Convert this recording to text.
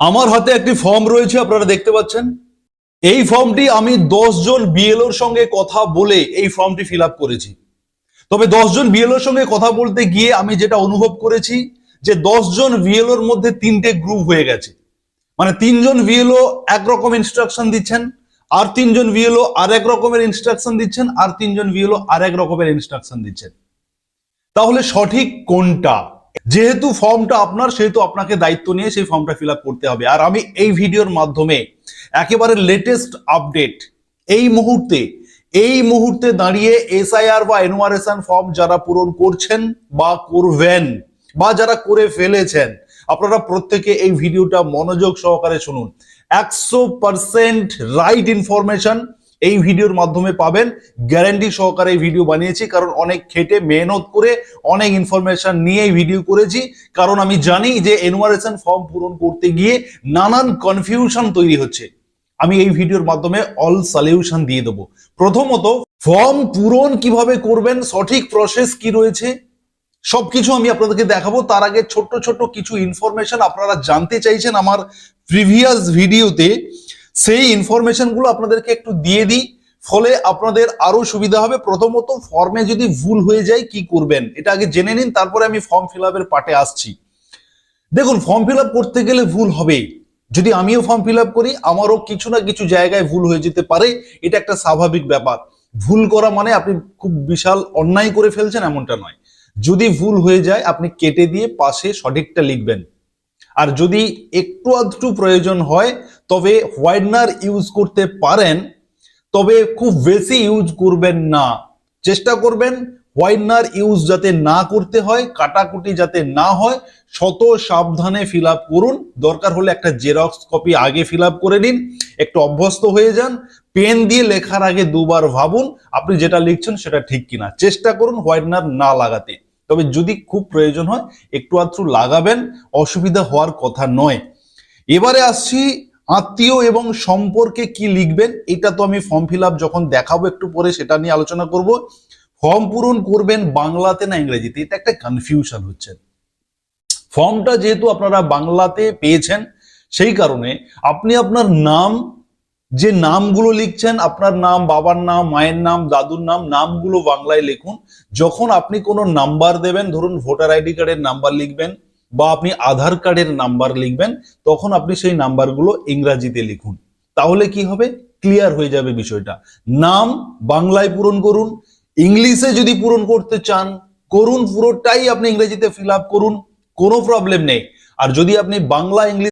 আমার হাতে একটি ফর্ম রয়েছে, আপনারা দেখতে পাচ্ছেন। এই ফর্মটি আমি 10 জন বিএলওর সঙ্গে কথা বলে এই ফর্মটি ফিল আপ করেছি। তবে 10 জন বিএলওর সঙ্গে কথা বলতে গিয়ে আমি যেটা অনুভব করেছি যে 10 জন বিএলওর মধ্যে 3টে গ্রুপ হয়ে গেছে। মানে 3 জন বিএলও একরকম ইনস্ট্রাকশন দিচ্ছেন, আর 3 জন বিএলও আর এক রকমের ইনস্ট্রাকশন দিচ্ছেন, আর 3 জন বিএলও আর এক রকমের ইনস্ট্রাকশন দিচ্ছেন। তাহলে সঠিক কোনটা? যেহেতু ফর্মটা আপনার, সেহেতু আপনাকে দায়িত্ব নিয়ে সেই ফর্মটা ফিল আপ করতে হবে। আর আমি এই ভিডিওর মাধ্যমে একেবারে লেটেস্ট আপডেট এই মুহূর্তে দাঁড়িয়ে এসআইআর বা এনউআরএসএন ফর্ম যারা পূরণ করছেন বা করবেন বা যারা করে ফেলেছেন, আপনারা প্রত্যেকে এই ভিডিওটা মনোযোগ সহকারে শুনুন। 100% রাইট ইনফরমেশন এই ভিডিওর মাধ্যমে পাবেন, গ্যারান্টি সহকারে এই ভিডিও বানিয়েছি। কারণ অনেক খেটে মেহনত করে অনেক ইনফরমেশন নিয়ে এই ভিডিও করেছি। কারণ আমি জানি যে এনউআরএসএন ফর্ম পূরণ করতে গিয়ে নানান কনফিউশন তৈরি হচ্ছে। আমি এই ভিডিওর মাধ্যমে অল সলিউশন দিয়ে দেবো। প্রথমত, ফর্ম পূরণ কিভাবে করবেন, সঠিক প্রসেস কি রয়েছে, সবকিছু আমি আপনাদেরকে দেখাবো। তার আগে ছোট্ট ছোট্ট কিছু ইনফরমেশন আপনারা জানতে চাইছেন আমার প্রিভিয়াস ভিডিওতে, সেই ইনফরমেশনগুলো আপনাদেরকে একটু দিয়ে দিই, ফলে আপনাদের আরো সুবিধা হবে। প্রথমত, ফর্মে যদি ভুল হয়ে যায় কি করবেন এটা আগে জেনে নিন, তারপরে আমি ফর্ম ফিল আপের পার্টে আসছি। দেখুন, ফর্ম ফিল আপ করতে গেলে ভুল হবেই। যদি আমিও ফর্ম ফিল আপ করি, আমারও কিছু না কিছু জায়গায় ভুল হয়ে যেতে পারে। এটা একটা স্বাভাবিক ব্যাপার। ভুল করা মানে আপনি খুব বিশাল অন্যায় করে ফেলছেন এমনটা নয়। যদি ভুল হয়ে যায়, আপনি কেটে দিয়ে পাশে সঠিকটা লিখবেন। আর যদি একটু আধটু প্রয়োজন হয় তবে হোয়াইটনার ইউজ করতে পারেন, তবে খুব বেশি ইউজ করবেন না। চেষ্টা করবেন হোয়াইটনার ইউজ যাতে না করতে হয়, কাটাকুটি যাতে না হয়, শত সাবধানে ফিল আপ করুন। দরকার হলে একটা জেরক্স কপি আগে ফিল আপ করে নিন, একটু অভ্যস্ত হয়ে যান। পেন দিয়ে লেখার আগে দুবার ভাবুন আপনি যেটা লিখছেন সেটা ঠিক কিনা। চেষ্টা করুন হোয়াইটনার না লাগাতে। তবে যদি খুব প্রয়োজন হয় একটু আধটু লাগাবেন, অসুবিধা হওয়ার কথা নয়। এবারে আসছি আত্মীয় এবং সম্পর্কে কি লিখবেন। এটা তো আমি ফর্ম ফিল আপ যখন দেখাবো একটু পরে সেটা নিয়ে আলোচনা করব। ফর্ম পূরণ করবেন বাংলাতে না ইংরেজিতে, এটা একটা কনফিউশন হচ্ছে। ফর্মটা যেহেতু আপনারা বাংলাতে পেয়েছেন, সেই কারণে আপনি আপনার নাম, যে নামগুলো লিখছেন, আপনার নাম, বাবার নাম, মায়ের নাম, দাদুর নাম, নামগুলো বাংলায় লিখুন। যখন আপনি কোনো নাম্বার দেবেন, ধরুন ভোটার আইডি কার্ডের নাম্বার লিখবেন বা আপনি আধার কার্ডের নাম্বার লিখবেন, তখন আপনি সেই নাম্বারগুলো ইংরাজিতে লিখুন। তাহলে কি হবে, ক্লিয়ার হয়ে যাবে বিষয়টা। নাম বাংলায় পূরণ করুন, ইংলিশে যদি পূরণ করতে চান করুন, পুরোটাই আপনি ইংরেজিতে ফিল আপ করুন, কোনো প্রবলেম নেই। আর যদি আপনি বাংলা ইংলিশ